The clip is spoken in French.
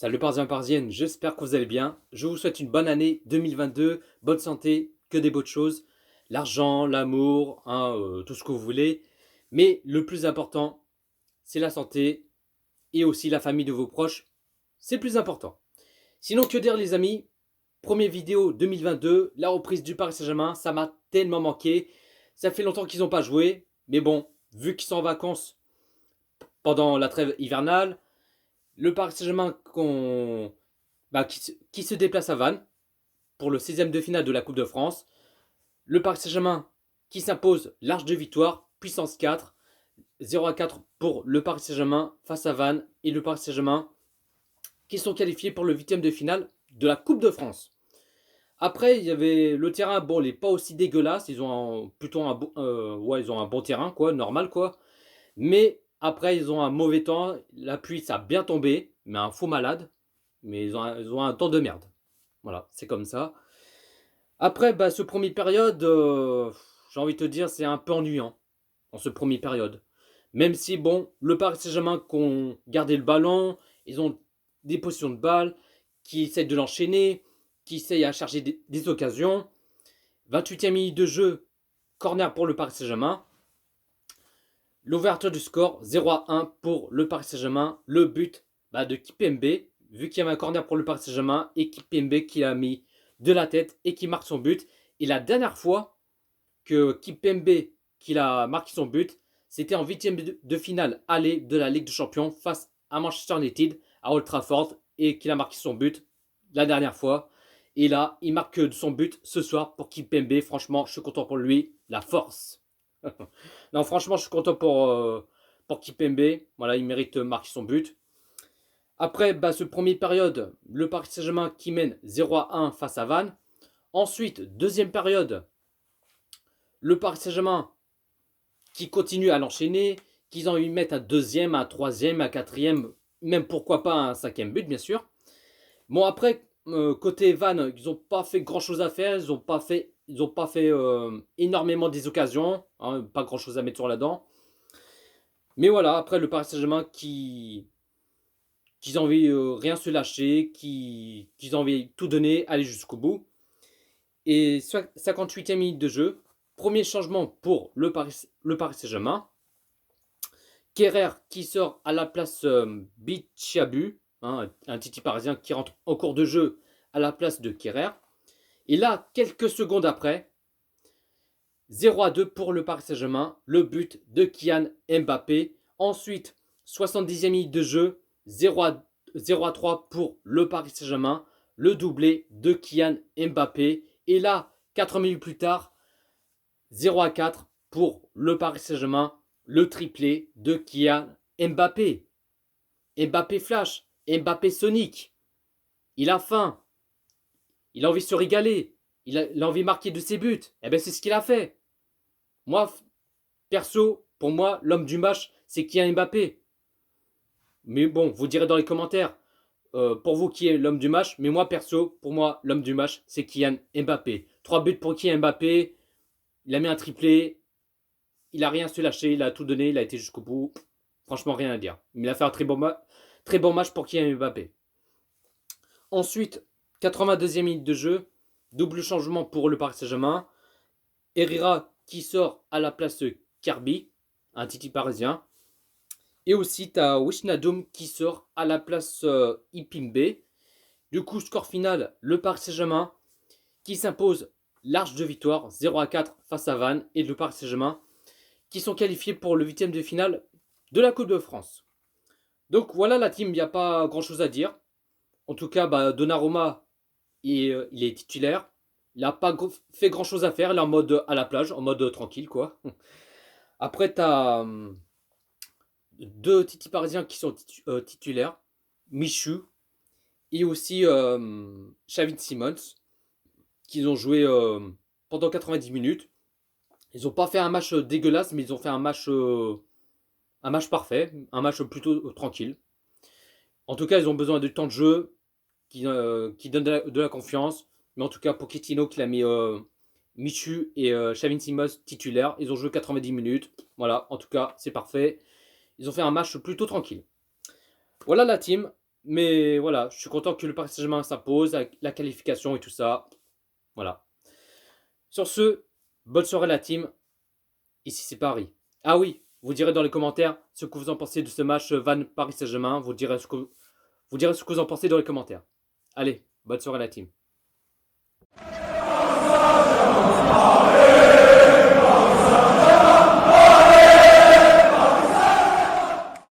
Salut Parisiens et Parisiennes, j'espère que vous allez bien. Je vous souhaite une bonne année 2022, bonne santé, que des bonnes choses, l'argent, l'amour, tout ce que vous voulez. Mais le plus important, c'est la santé et aussi la famille de vos proches. C'est le plus important. Sinon, que dire les amis? Première vidéo 2022, la reprise du Paris Saint-Germain, ça m'a tellement manqué. Ça fait longtemps qu'ils n'ont pas joué, mais bon, vu qu'ils sont en vacances pendant la trêve hivernale, le Paris Saint-Germain qui se déplace à Vannes pour le 16e de finale de la Coupe de France. Le Paris Saint-Germain qui s'impose large de victoire, puissance 4, 0-4 pour le Paris Saint-Germain face à Vannes et le Paris Saint-Germain qui sont qualifiés pour le 8e de finale de la Coupe de France. Après, il y avait le terrain, bon, il n'est pas aussi dégueulasse, ils ont plutôt ils ont un bon terrain, quoi, normal, quoi. Mais après, ils ont un mauvais temps, la pluie, ça a bien tombé, mais un faux malade, mais ils ont un temps de merde. Voilà, c'est comme ça. Après, ce premier période, j'ai envie de te dire, c'est un peu ennuyant, en ce premier période. Même si, bon, le Paris Saint-Germain qui ont gardé le ballon, ils ont des positions de balle, qui essayent de l'enchaîner, qui essayent à charger des occasions. 28e minute de jeu, corner pour le Paris Saint-Germain. L'ouverture du score, 0-1 pour le Paris Saint-Germain. Le but de Kipembe, vu qu'il y avait un corner pour le Paris Saint-Germain, et Kipembe qui a mis de la tête et qui marque son but. Et la dernière fois que Kipembe qu'il a marqué son but, c'était en 8e de finale aller de la Ligue des Champions face à Manchester United à Old Trafford et qu'il a marqué son but la dernière fois. Et là, il marque son but ce soir pour Kipembe. Franchement, je suis content pour lui. La force. Non, franchement, je suis content pour Kipembe. Voilà, il mérite de marquer son but. Après, ce premier période, le Paris Saint-Germain qui mène 0-1 face à Vannes. Ensuite, deuxième période, le Paris Saint-Germain qui continue à l'enchaîner, qu'ils ont envie de mettre un deuxième, un troisième, un quatrième, même pourquoi pas un cinquième but, bien sûr. Bon, après, côté Vannes, ils n'ont pas fait grand-chose à faire, ils ont pas fait énormément des occasions, hein, pas grand-chose à mettre sur la dent. Mais voilà, après le Paris Saint-Germain qui ont envie rien se lâcher, qui ont envie tout donner, aller jusqu'au bout. Et 58e minute de jeu, premier changement pour le Paris Saint-Germain. Kerrer qui sort à la place Bichabu, hein, un Titi parisien qui rentre en cours de jeu à la place de Kerrer. Et là, quelques secondes après, 0-2 pour le Paris Saint-Germain, le but de Kylian Mbappé. Ensuite, 70e minute de jeu, 0-3 pour le Paris Saint-Germain, le doublé de Kylian Mbappé. Et là, 4 minutes plus tard, 0-4 pour le Paris Saint-Germain, le triplé de Kylian Mbappé. Mbappé flash, Mbappé sonic. Il a faim, il a envie de se régaler, il a envie de marquer de ses buts. Et bien c'est ce qu'il a fait. Moi, perso, pour moi, l'homme du match, c'est Kylian Mbappé. Mais bon, vous direz dans les commentaires, pour vous qui est l'homme du match. Mais moi, perso, pour moi, l'homme du match, c'est Kylian Mbappé. 3 buts pour Kylian Mbappé. Il a mis un triplé. Il a rien se lâcher. Il a tout donné. Il a été jusqu'au bout. Franchement, rien à dire. Il a fait un très bon match pour Kylian Mbappé. Ensuite, 82e minute de jeu. Double changement pour le Paris Saint-Germain. Herrera qui sort à la place de Kirby, un Titi parisien. Et aussi, tu as Wijnaldum qui sort à la place Ipimbe. Du coup, score final, le Paris Saint-Germain qui s'impose large de victoire, 0-4 face à Vannes et le Paris Saint-Germain qui sont qualifiés pour le 8e de finale de la Coupe de France. Donc voilà la team, il n'y a pas grand-chose à dire. En tout cas, Donnarumma, il est titulaire. Il n'a pas fait grand-chose à faire, il est en mode à la plage, en mode tranquille, quoi. Après, tu as deux Titi parisiens qui sont titulaires, Michu et aussi Xavi Simons, qui ont joué pendant 90 minutes. Ils n'ont pas fait un match dégueulasse, mais ils ont fait un match parfait, un match plutôt tranquille. En tout cas, ils ont besoin de temps de jeu qui donne de la confiance. Mais en tout cas, Pochettino qui l'a mis Michu et Xavi Simons titulaires. Ils ont joué 90 minutes. Voilà, en tout cas, c'est parfait. Ils ont fait un match plutôt tranquille. Voilà la team. Mais voilà, je suis content que le Paris Saint-Germain s'impose, avec la qualification et tout ça. Voilà. Sur ce, bonne soirée la team. Ici c'est Paris. Ah oui, vous direz dans les commentaires ce que vous en pensez de ce match Van Paris Saint-Germain. Vous direz ce que vous en pensez dans les commentaires. Allez, bonne soirée la team.